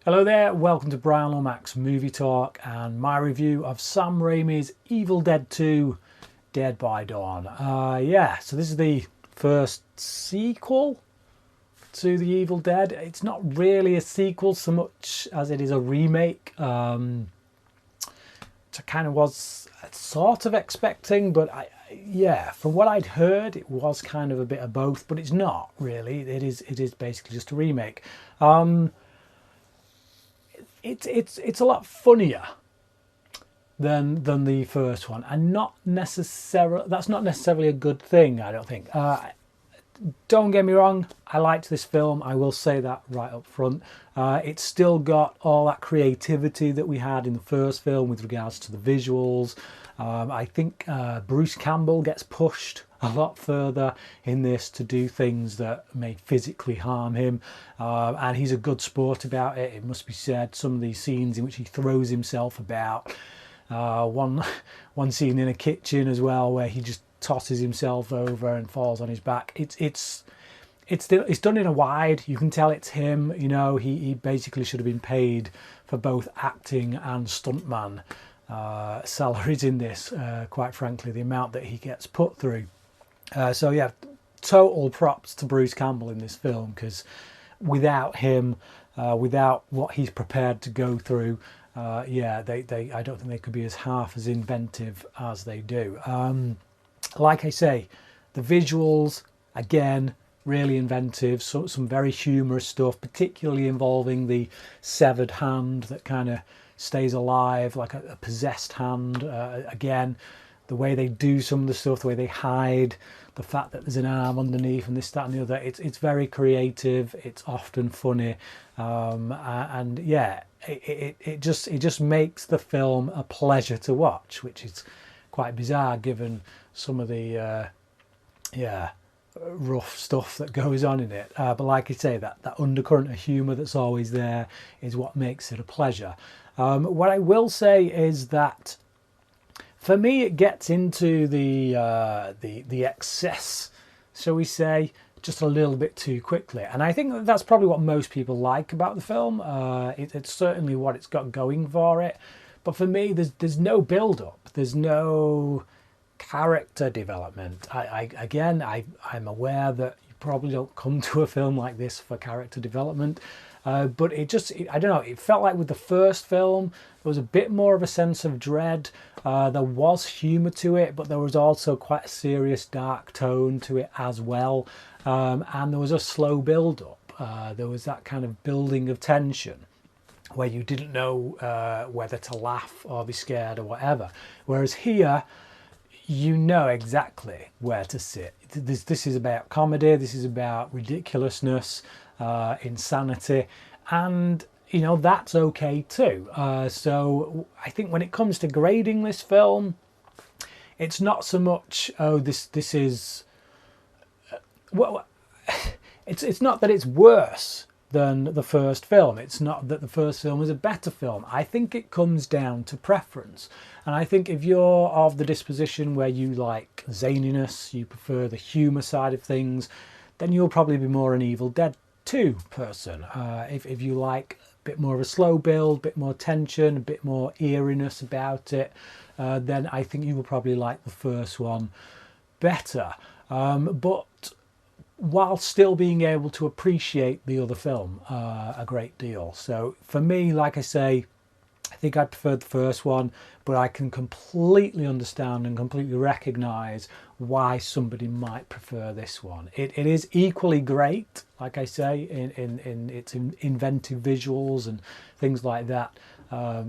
Hello there, welcome to Bryan Lomax Movie Talk and my review of Sam Raimi's Evil Dead 2 Dead by Dawn. So this is the first sequel to The Evil Dead. It's not really a sequel so much as it is a remake. Which I kind of was sort of expecting, but from what I'd heard, it was kind of a bit of both, but it's not really. It is basically just a remake. It's a lot funnier than the first one, and that's not necessarily a good thing, I don't think. Don't get me wrong, I liked this film, I will say that right up front. It's still got all that creativity that we had in the first film with regards to the visuals. I think Bruce Campbell gets pushed a lot further in this to do things that may physically harm him, and he's a good sport about it, it must be said. Some of these scenes in which he throws himself about, one scene in a kitchen as well where he just tosses himself over and falls on his back. It's done in a wide. You can tell it's him. You know, he basically should have been paid for both acting and stuntman salaries in this. Quite frankly, the amount that he gets put through. Total props to Bruce Campbell in this film, because without him, without what he's prepared to go through, I don't think they could be as half as inventive as they do. Like I say, the visuals, again, really inventive. Some very humorous stuff, particularly involving the severed hand that kind of stays alive, like a possessed hand. Again, the way they do some of the stuff, the way they hide, the fact that there's an arm underneath and this, that and the other. It's very creative. It's often funny. It just makes the film a pleasure to watch, which is quite bizarre given some of the rough stuff that goes on in it. But like I say, that undercurrent of humour that's always there is what makes it a pleasure. What I will say is that for me, it gets into the excess, shall we say, just a little bit too quickly. And I think that's probably what most people like about the film. It's certainly what it's got going for it. But for me, there's no build-up. There's no character development. I'm aware that you probably don't come to a film like this for character development. But I don't know, it felt like with the first film, there was a bit more of a sense of dread. There was humour to it, but there was also quite a serious, dark tone to it as well. And there was a slow build-up. There was that kind of building of tension where you didn't know whether to laugh or be scared or whatever. Whereas here, you know exactly where to sit. This is about comedy, this is about ridiculousness, insanity, and you know that's okay too. So I think when it comes to grading this film, it's not so much this is it's not that it's worse than the first film. It's not that the first film was a better film. I think it comes down to preference. And I think if you're of the disposition where you like zaniness, you prefer the humour side of things, then you'll probably be more an Evil Dead 2 person. If you like a bit more of a slow build, a bit more tension, a bit more eeriness about it, then I think you will probably like the first one better. But while still being able to appreciate the other film a great deal. So for me, like I say, I think I preferred the first one, but I can completely understand and completely recognise why somebody might prefer this one. It is equally great, like I say, in its inventive visuals and things like that.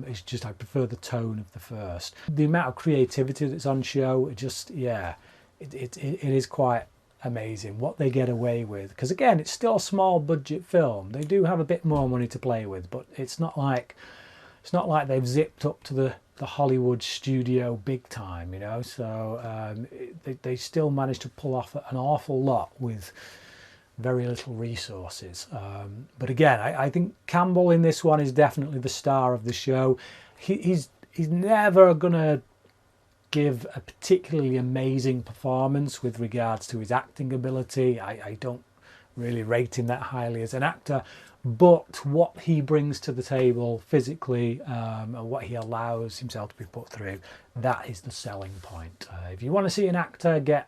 It's just I prefer the tone of the first. The amount of creativity that's on show, it is quite amazing what they get away with, because again, it's still a small budget film. They do have a bit more money to play with, but it's not like they've zipped up to the Hollywood studio big time, you know. So they still managed to pull off an awful lot with very little resources. But again, I think Campbell in this one is definitely the star of the show. He's never gonna give a particularly amazing performance with regards to his acting ability. I don't really rate him that highly as an actor, but what he brings to the table physically, and what he allows himself to be put through, that is the selling point. If you want to see an actor get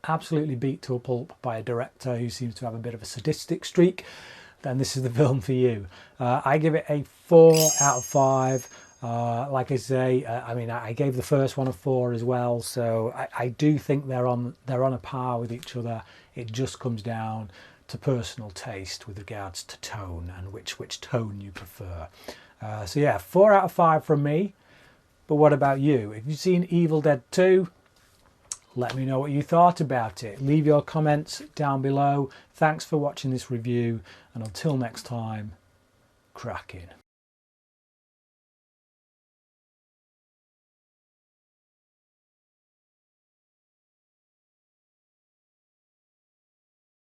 absolutely beat to a pulp by a director who seems to have a bit of a sadistic streak, then this is the film for you. I give it a 4 out of 5. Like I say, I mean, I gave the first one a 4 as well, so I do think they're on a par with each other. It just comes down to personal taste with regards to tone and which tone you prefer. So yeah, 4 out of 5 from me. But what about you? If you've seen Evil Dead 2, let me know what you thought about it. Leave your comments down below. Thanks for watching this review, and until next time, crack in.